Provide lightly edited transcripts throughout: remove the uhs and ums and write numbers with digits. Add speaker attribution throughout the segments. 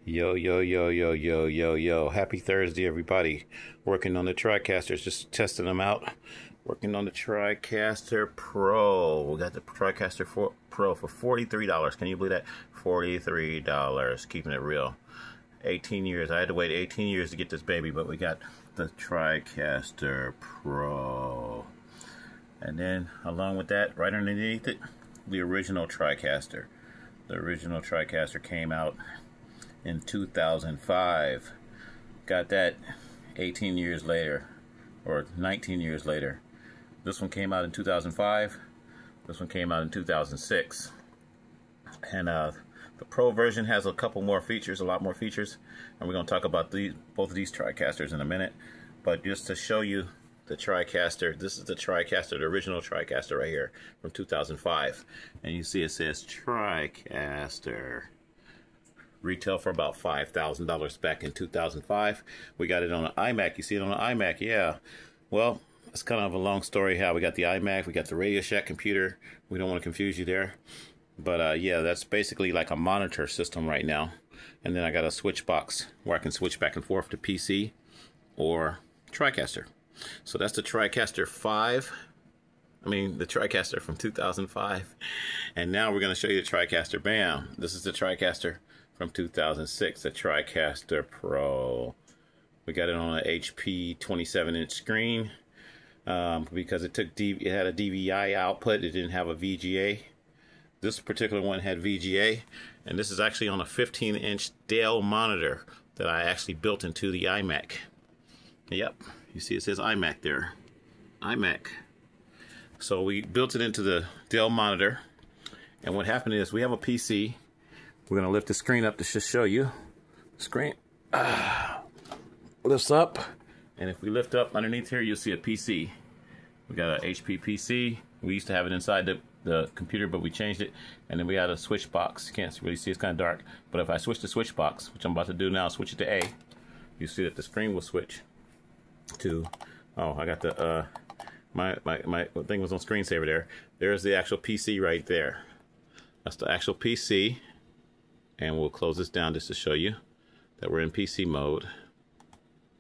Speaker 1: Yo, yo, yo, yo, yo, yo, yo. Happy Thursday, everybody. Working on the TriCasters, just testing them out. Working on the TriCaster Pro. We got the TriCaster Pro for $43. Can you believe that? $43. Keeping it real. 18 years. I had to wait 18 years to get this baby, but we got the TriCaster Pro. And then, along with that, right underneath it, the original TriCaster. The original TriCaster came out in 2005. Got that 18 years later, or 19 years later. This one came out in 2005. This one came out in 2006. And the Pro version has a couple more features, a lot more features. And we're going to talk about both of these TriCasters in a minute. But just to show you the TriCaster, this is the TriCaster, the original TriCaster right here from 2005. And you see it says TriCaster. Retail for about $5,000 back in 2005. We got it on an iMac. You see it on an iMac, yeah. Well, it's kind of a long story how we got the iMac. We got the Radio Shack computer. We don't want to confuse you there. But yeah, that's basically like a monitor system right now. And then I got a switch box where I can switch back and forth to PC or TriCaster. So that's the TriCaster 5. The TriCaster from 2005. And now we're going to show you the TriCaster. Bam. This is the TriCaster from 2006, the TriCaster Pro. We got it on an HP 27-inch screen because it had a DVI output. It didn't have a VGA. This particular one had VGA, and this is actually on a 15-inch Dell monitor that I actually built into the iMac. Yep, you see it says iMac there. iMac. So we built it into the Dell monitor, and what happened is we have a PC. We're going to lift the screen up to just show you. The screen lifts up, and if we lift up underneath here, you'll see a PC. We got an HP PC. We used to have it inside the computer, but we changed it, and then we got a switch box. You can't really see, it's kind of dark, but if I switch the switch box, which I'm about to do now, switch it to A, you see that the screen will switch to, oh, I got the, my thing was on screensaver there. There's the actual PC right there. That's the actual PC. And we'll close this down just to show you that we're in PC mode.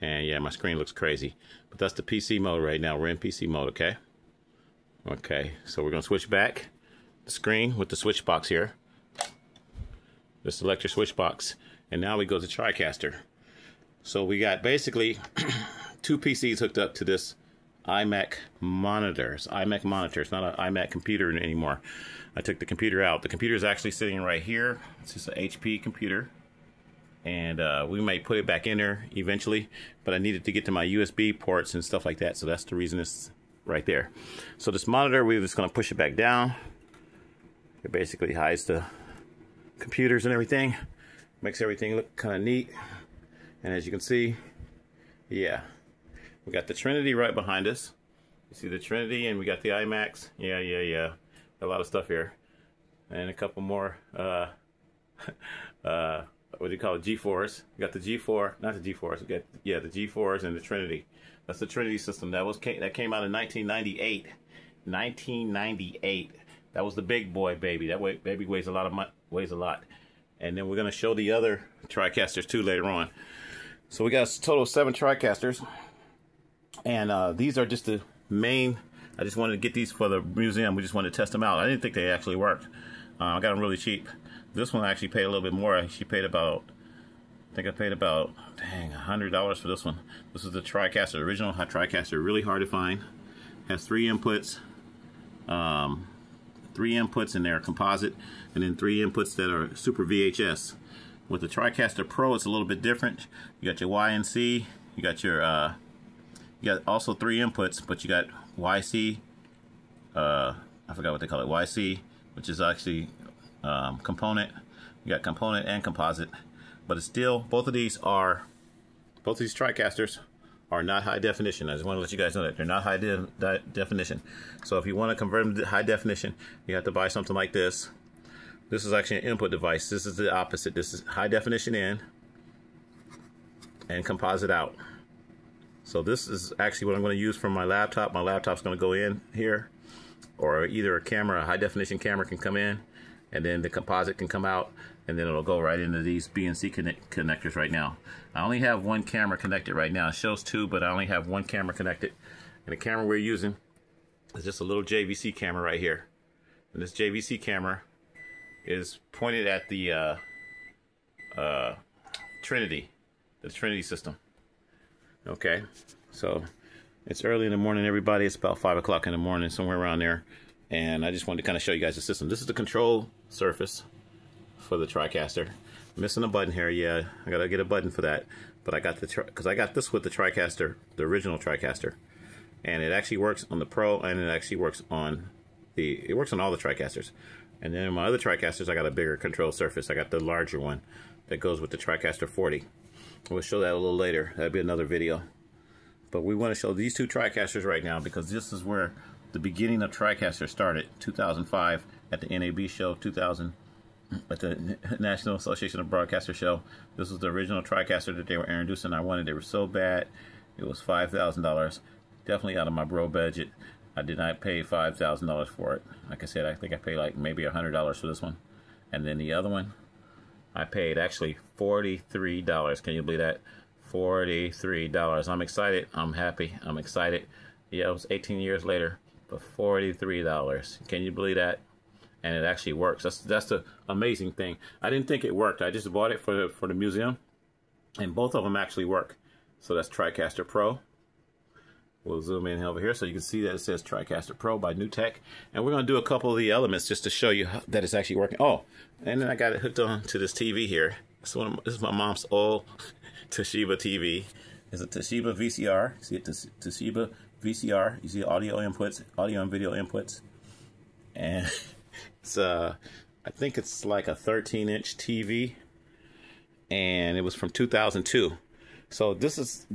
Speaker 1: And yeah, my screen looks crazy. But that's the PC mode right now. We're in PC mode, okay? Okay, so we're going to switch back the screen with the switch box here. Just select your switch box. And now we go to TriCaster. So we got basically two PCs hooked up to this iMac monitor. It's iMac monitor. It's not an iMac computer anymore. I took the computer out. The computer is actually sitting right here. It's just an HP computer. And we might put it back in there eventually. But I needed to get to my USB ports and stuff like that. So that's the reason it's right there. So this monitor, we're just going to push it back down. It basically hides the computers and everything. Makes everything look kind of neat. And as you can see, yeah. We got the Trinity right behind us. You see the Trinity, and we got the iMacs. Yeah. A lot of stuff here. And a couple more, what do you call it, G4s. We got the G4, not the G4s, we got, yeah, the G4s and the Trinity. That's the Trinity system. That came out in 1998. 1998. That was the big boy baby. That baby weighs a lot. And then we're going to show the other TriCasters too later on. So we got a total of 7 TriCasters. And these are just the main. I just wanted to get these for the museum. We just wanted to test them out. I didn't think they actually worked. I got them really cheap. This one I actually paid a little bit more. I paid about, I think I paid about, dang, $100 for this one. This is the TriCaster, original TriCaster. Really hard to find. Has 3 inputs. 3 inputs, and they're composite, and then 3 inputs that are Super VHS. With the TriCaster Pro, it's a little bit different. You got your Y and C. You got your you got also 3 inputs, but you got YC, I forgot what they call it, YC, which is actually component. You got component and composite, but it's still, both of these TriCasters are not high definition. I just want to let you guys know that they're not high definition. So if you want to convert them to high definition, you have to buy something like this. This is actually an input device. This is the opposite. This is high definition in and composite out. So this is actually what I'm going to use from my laptop. My laptop's going to go in here, or either a camera, a high definition camera can come in, and then the composite can come out, and then it'll go right into these BNC connectors right now. I only have one camera connected right now. It shows two, but I only have one camera connected. And the camera we're using is just a little JVC camera right here. And this JVC camera is pointed at the Trinity, the Trinity system. Okay, so it's early in the morning, everybody. It's about 5 o'clock in the morning, somewhere around there. And I just wanted to kind of show you guys the system. This is the control surface for the TriCaster. Missing a button here, yeah. I gotta get a button for that. But I got because I got this with the TriCaster, the original TriCaster, and it actually works on the Pro, and it actually works on it works on all the TriCasters. And then my other TriCasters, I got a bigger control surface. I got the larger one that goes with the TriCaster 40. We'll show that a little later. That'll be another video. But we want to show these two TriCasters right now because this is where the beginning of TriCaster started. 2005 at the NAB show, 2000 at the National Association of Broadcasters show. This was the original TriCaster that they were introducing. I wanted. They were so bad. It was $5,000. Definitely out of my bro budget. I did not pay $5,000 for it. Like I said, I think I paid like maybe $100 for this one. And then the other one, I paid actually $43. Can you believe that? $43. I'm excited. I'm happy. I'm excited. Yeah, it was 18 years later, but $43. Can you believe that? And it actually works. That's the amazing thing. I didn't think it worked. I just bought it for the museum, and both of them actually work. So that's TriCaster Pro. We'll zoom in over here so you can see that it says TriCaster Pro by New Tech. And we're going to do a couple of the elements just to show you that it's actually working. Oh, and then I got it hooked on to this TV here. This is my mom's old Toshiba TV. It's a Toshiba VCR. See it, Toshiba VCR. You see audio inputs, audio and video inputs. And it's I think it's like a 13-inch TV. And it was from 2002. So this is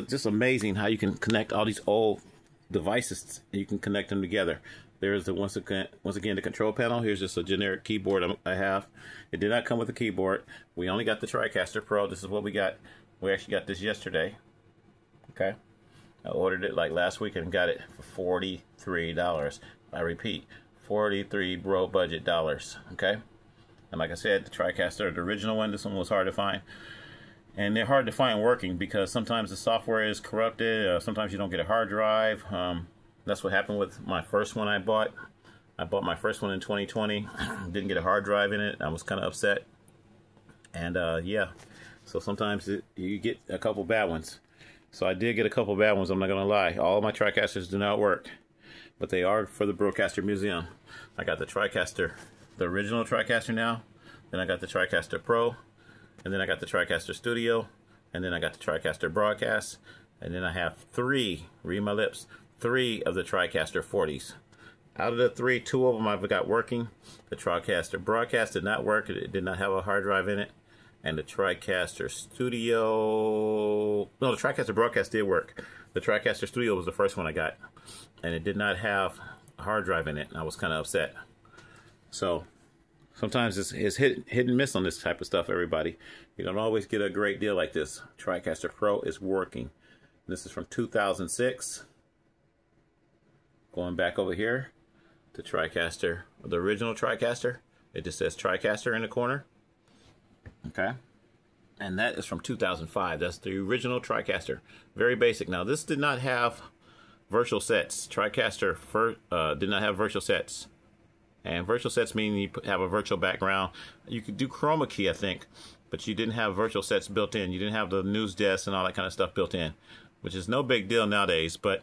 Speaker 1: just amazing how you can connect all these old devices and you can connect them together. There's the once again the control panel. Here's just a generic keyboard I have. It did not come with a keyboard. We only got the TriCaster Pro. This is what we got. We actually got this yesterday. Okay, I ordered it like last week and got it for $43. I repeat, 43 bro budget dollars. Okay, and like I said, the TriCaster, the original one. This one was hard to find. And they're hard to find working because sometimes the software is corrupted. Sometimes you don't get a hard drive. That's what happened with my first one I bought. I bought my first one in 2020. Didn't get a hard drive in it. I was kind of upset. And yeah, so sometimes you get a couple bad ones. So I did get a couple bad ones. I'm not going to lie. All of my TriCasters do not work. But they are for the Broadcaster Museum. I got the TriCaster, the original TriCaster now. Then I got the TriCaster Pro. And then I got the TriCaster Studio, and then I got the TriCaster Broadcast, and then I have three of the TriCaster 40s. Out of the three, two of them I've got working. The TriCaster Broadcast did not work. It did not have a hard drive in it. And the TriCaster Studio... No, the TriCaster Broadcast did work. The TriCaster Studio was the first one I got. And it did not have a hard drive in it. And I was kind of upset. So... sometimes it's hit and miss on this type of stuff, everybody. You don't always get a great deal like this. TriCaster Pro is working. This is from 2006. Going back over here to TriCaster, the original TriCaster. It just says TriCaster in the corner. Okay. And that is from 2005. That's the original TriCaster. Very basic. Now, this did not have virtual sets. TriCaster did not have virtual sets. And virtual sets mean you have a virtual background. You could do chroma key, I think, but you didn't have virtual sets built in. You didn't have the news desk and all that kind of stuff built in, which is no big deal nowadays, but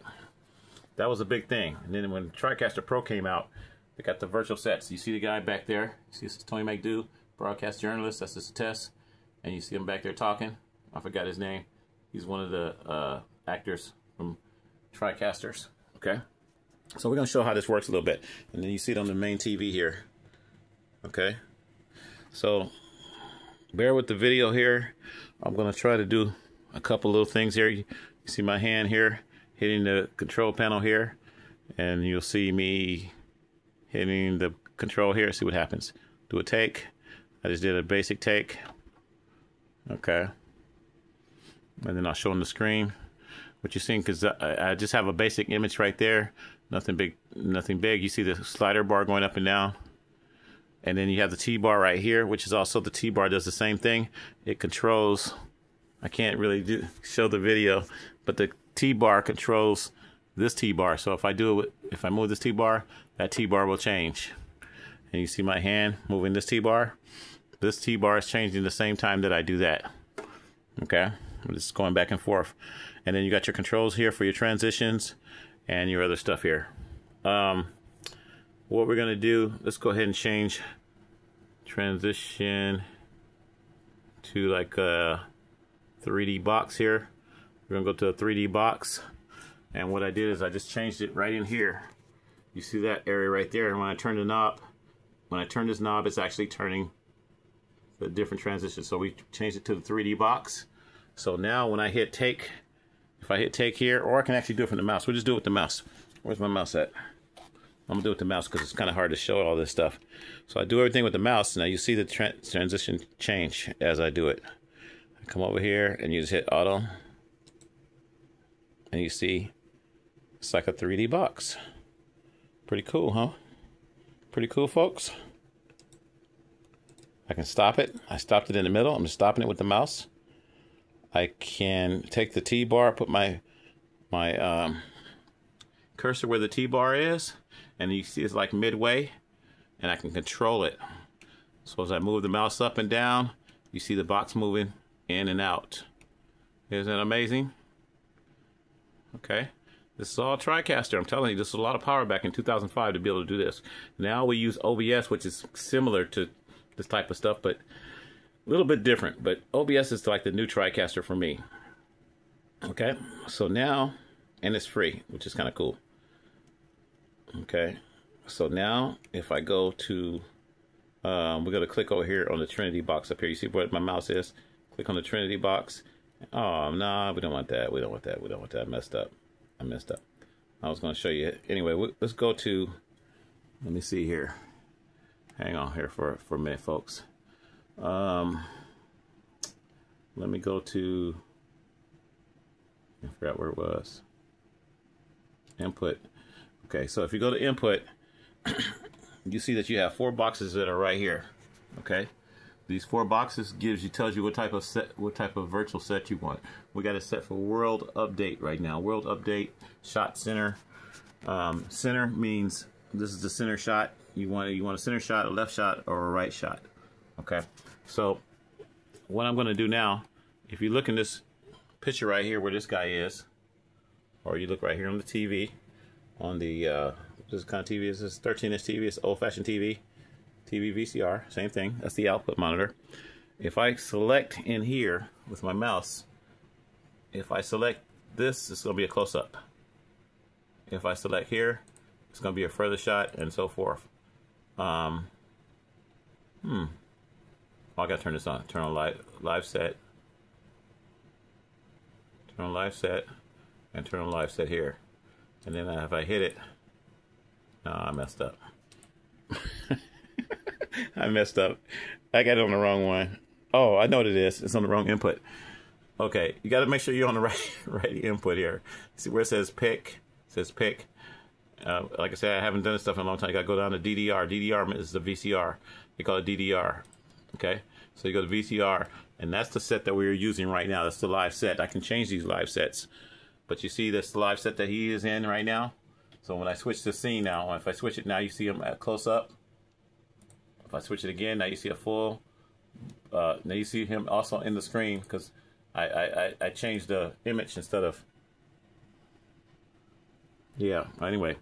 Speaker 1: that was a big thing. And then when TriCaster Pro came out, they got the virtual sets. You see the guy back there? You see this is Tony McDew, broadcast journalist. That's just a test. And you see him back there talking. I forgot his name. He's one of the actors from TriCasters. Okay. So we're going to show how this works a little bit. And then you see it on the main TV here. Okay. So bear with the video here. I'm going to try to do a couple little things here. You see my hand here hitting the control panel here. And you'll see me hitting the control here. See what happens. Do a take. I just did a basic take. Okay. And then I'll show on the screen what you're seeing, because I just have a basic image right there. Nothing big, nothing big. You see the slider bar going up and down. And then you have the T-bar right here, which is also the T-bar does the same thing. It controls, I can't really show the video, but the T-bar controls this T-bar. So if I move this T-bar, that T-bar will change. And you see my hand moving this T-bar. This T-bar is changing the same time that I do that. Okay, I'm just going back and forth. And then you got your controls here for your transitions and your other stuff here. What we're gonna do, let's go ahead and change transition to like a 3D box here. We're gonna go to a 3D box, and what I did is I just changed it right in here. You see that area right there, and when I turn the knob, when I turn this knob, it's actually turning the different transitions. So we changed it to the 3D box. So now when I hit take, if I hit take here, or I can actually do it from the mouse. We'll just do it with the mouse. Where's my mouse at? I'm gonna do it with the mouse because it's kind of hard to show all this stuff. So I do everything with the mouse. Now you see the transition change as I do it. I come over here and you just hit auto, and you see it's like a 3D box. Pretty cool, huh? Pretty cool, folks. I can stop it. I stopped it in the middle. I'm just stopping it with the mouse. I can take the T-bar, put my cursor where the T-bar is, and you see it's like midway, and I can control it. So as I move the mouse up and down, you see the box moving in and out. Isn't that amazing? Okay. This is all TriCaster. I'm telling you, this is a lot of power back in 2005 to be able to do this. Now we use OBS, which is similar to this type of stuff, but a little bit different. But OBS is like the new TriCaster for me. Okay, so now, and it's free, which is kind of cool. Okay, so now if I go to, we're going to click over here on the Trinity box up here. You see where my mouse is? Click on the Trinity box. Oh, no, we don't want that. We don't want that. We don't want that. I messed up. I messed up. I was going to show you. Anyway, let's go to, let me see here. Hang on here for a minute, folks. Let me go to, I forgot where it was. Input. Okay, so if you go to input, you see that you have 4 boxes that are right here. Okay, these 4 boxes tells you what type of virtual set you want. We got it set for world update right now. World update, shot center. Center means this is the center shot. You want a center shot, a left shot, or a right shot. Okay, so what I'm going to do now, if you look in this picture right here where this guy is, or you look right here on the TV, on the this kind of TV is this 13-inch TV. It's old-fashioned TV, VCR, same thing. That's the output monitor. If I select in here with my mouse, if I select this, it's going to be a close-up. If I select here, it's going to be a further shot, and so forth. Oh, I got to turn this on. Turn on live set. Turn on live set, and turn on live set here. And then if I hit it, no, I messed up. I messed up. I got it on the wrong one. Oh, I know what it is. It's on the wrong input. Okay, you got to make sure you're on the right input here. See where it says pick? It says pick. Like I said, I haven't done this stuff in a long time. You got to go down to DDR. DDR is the VCR. They call it DDR. Okay, so you go to VCR, and that's the set that we're using right now. That's the live set. I can change these live sets, but you see that's the live set that he is in right now. So when I switch the scene now, if I switch it now, you see him at close up. If I switch it again, now you see a full. Now you see him also in the screen because I changed the image instead of. Yeah. Anyway,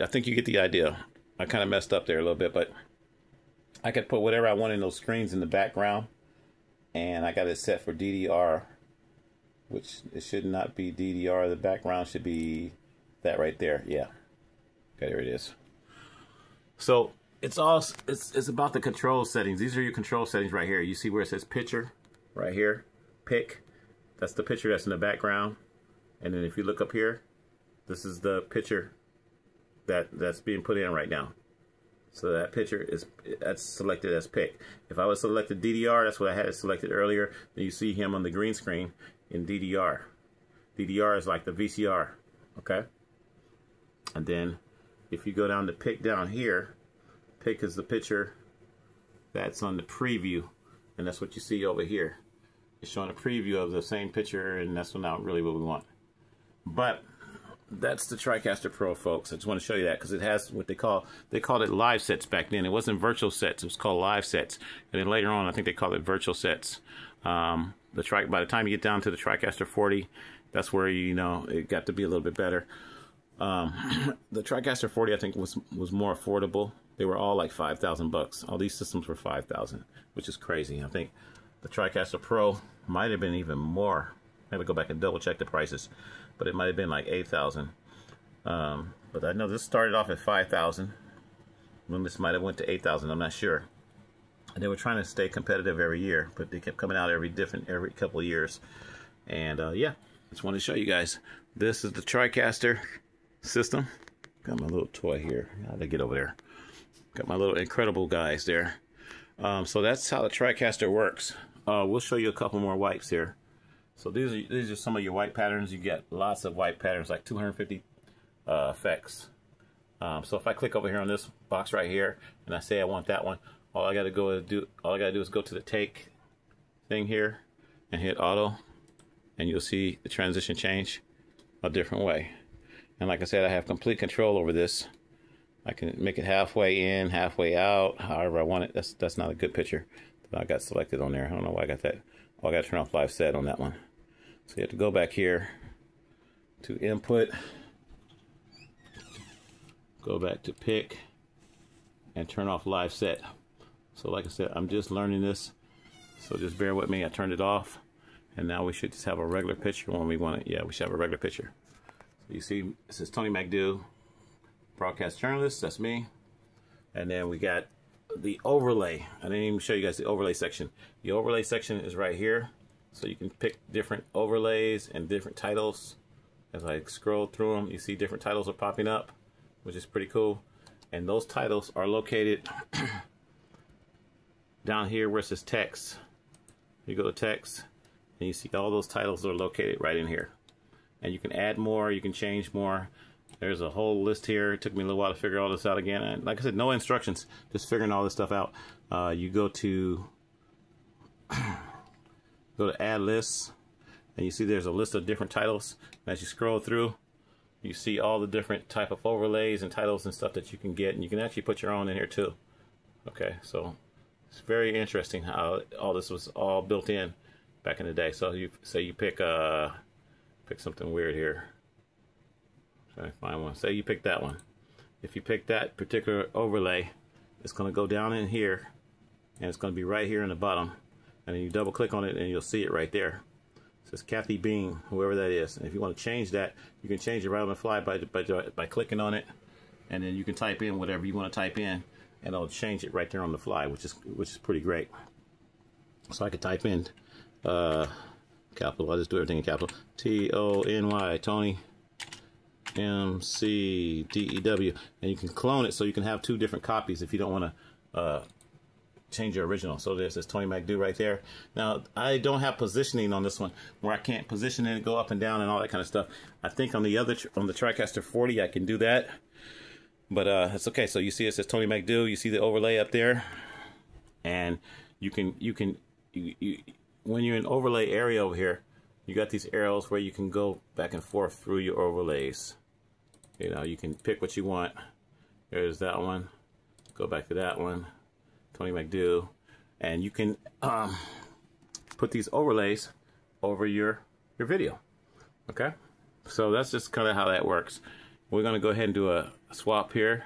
Speaker 1: I think you get the idea. I kind of messed up there a little bit, but I could put whatever I want in those screens in the background, and I got it set for DDR, which it should not be DDR. The background should be that right there. Yeah. Okay, there it is. So it's about the control settings. These are your control settings right here. You see where it says picture right here, pick. That's the picture that's in the background. And then if you look up here, this is the picture that's being put in right now. So that picture that's selected as pick. If I was selected DDR, that's what I had it selected earlier. Then you see him on the green screen in DDR. DDR is like the VCR, okay? And then if you go down to pick down here, pick is the picture That's on the preview, and that's what you see over here. It's showing a preview of the same picture, and that's not really what we want. But that's the TriCaster Pro, folks. I just want to show you that because it has what they called it live sets back then. It wasn't virtual sets; it was called live sets. And then later on, I think they called it virtual sets. By the time you get down to the TriCaster 40, that's where it got to be a little bit better. The TriCaster 40, I think, was more affordable. They were all like $5,000. All these systems were $5,000, which is crazy. I think the TriCaster Pro might have been even more. I have to go back and double check the prices, but it might have been like $8,000. But I know this started off at $5,000. Then this might have went to $8,000. I'm not sure. And they were trying to stay competitive every year, but they kept coming out every couple of years. And yeah, just wanted to show you guys. This is the TriCaster system. Got my little toy here. How did I get over there? Got my little incredible guys there. So that's how the TriCaster works. We'll show you a couple more wipes here. So these are some of your wipe patterns. You get lots of wipe patterns, like 250 effects. So if I click over here on this box right here, and I say I want that one, all I gotta do is go to the take thing here and hit auto, and you'll see the transition change a different way. And like I said, I have complete control over this. I can make it halfway in, halfway out, however I want it. That's not a good picture that I got selected on there. I don't know why I got that. Oh, I got to turn off live set on that one. So you have to go back here to input, go back to pick, and turn off live set. So like I said, I'm just learning this, so just bear with me. I turned it off, and now we should just have a regular picture when we want it. Yeah, we should have a regular picture. So you see, this is Tony McDew, broadcast journalist. That's me. And then we got the overlay. I didn't even show you guys the overlay section. The overlay section is right here, so you can pick different overlays and different titles. As I scroll through them, you see different titles are popping up, which is pretty cool. And those titles are located down here where it says text. You go to text, and you see all those titles are located right in here. And you can add more, you can change more. There's a whole list here. It took me a little while to figure all this out again. And like I said, no instructions, just figuring all this stuff out. You go to add lists, and you see there's a list of different titles. And as you scroll through, you see all the different type of overlays and titles and stuff that you can get, and you can actually put your own in here too. Okay, so it's very interesting how all this was all built in back in the day. So you say you pick something weird here. Try to find one. Say you pick that one. If you pick that particular overlay, it's going to go down in here, and it's going to be right here in the bottom. And then you double click on it, and you'll see it right there. It says Kathy Bean, whoever that is. And if you want to change that, you can change it right on the fly by clicking on it, and then you can type in whatever you want to type in, and it'll change it right there on the fly, which is pretty great. So I could type in capital. I just do everything in capital. T-O-N-Y, Tony M-C-D-E-W, and you can clone it so you can have two different copies if you don't want to change your original. So there's this Tony McDew right there. Now I don't have positioning on this one where I can't position it, go up and down and all that kind of stuff. I think on the TriCaster 40 I can do that, but it's okay. So you see it says Tony McDew. You see the overlay up there, and you can when you're in overlay area over here, you got these arrows where you can go back and forth through your overlays. You know, you can pick what you want. There's that one. Go back to that one. Tony McDew. And you can put these overlays over your video. Okay? So that's just kind of how that works. We're going to go ahead and do a swap here.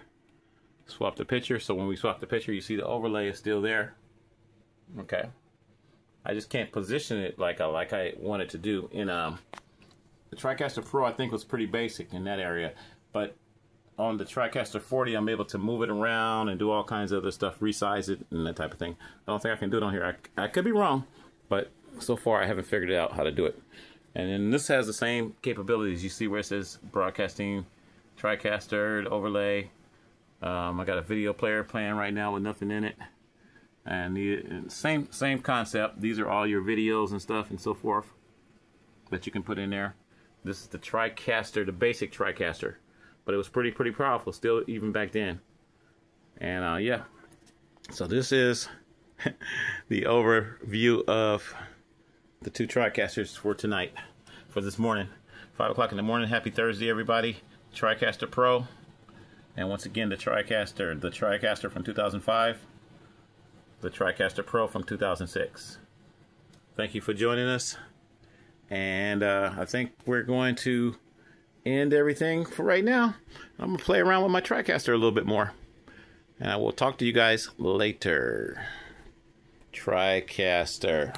Speaker 1: Swap the picture. So when we swap the picture, you see the overlay is still there. Okay? I just can't position it like I wanted to do. In the TriCaster Pro, I think was pretty basic in that area, but on the TriCaster 40, I'm able to move it around and do all kinds of other stuff, resize it and that type of thing. I don't think I can do it on here. I could be wrong, but so far I haven't figured out how to do it. And then this has the same capabilities. You see where it says broadcasting, TriCaster, overlay. I got a video player playing right now with nothing in it. And the same concept. These are all your videos and stuff and so forth that you can put in there. This is the TriCaster, the basic TriCaster, but it was pretty powerful still even back then. And yeah, so this is the overview of the two TriCasters for tonight, for this morning. 5 o'clock in the morning. Happy Thursday, everybody. TriCaster Pro. And once again, the TriCaster from 2005. The TriCaster Pro from 2006. Thank you for joining us. And I think we're going to end everything for right now. I'm going to play around with my TriCaster a little bit more. And I will talk to you guys later. TriCaster.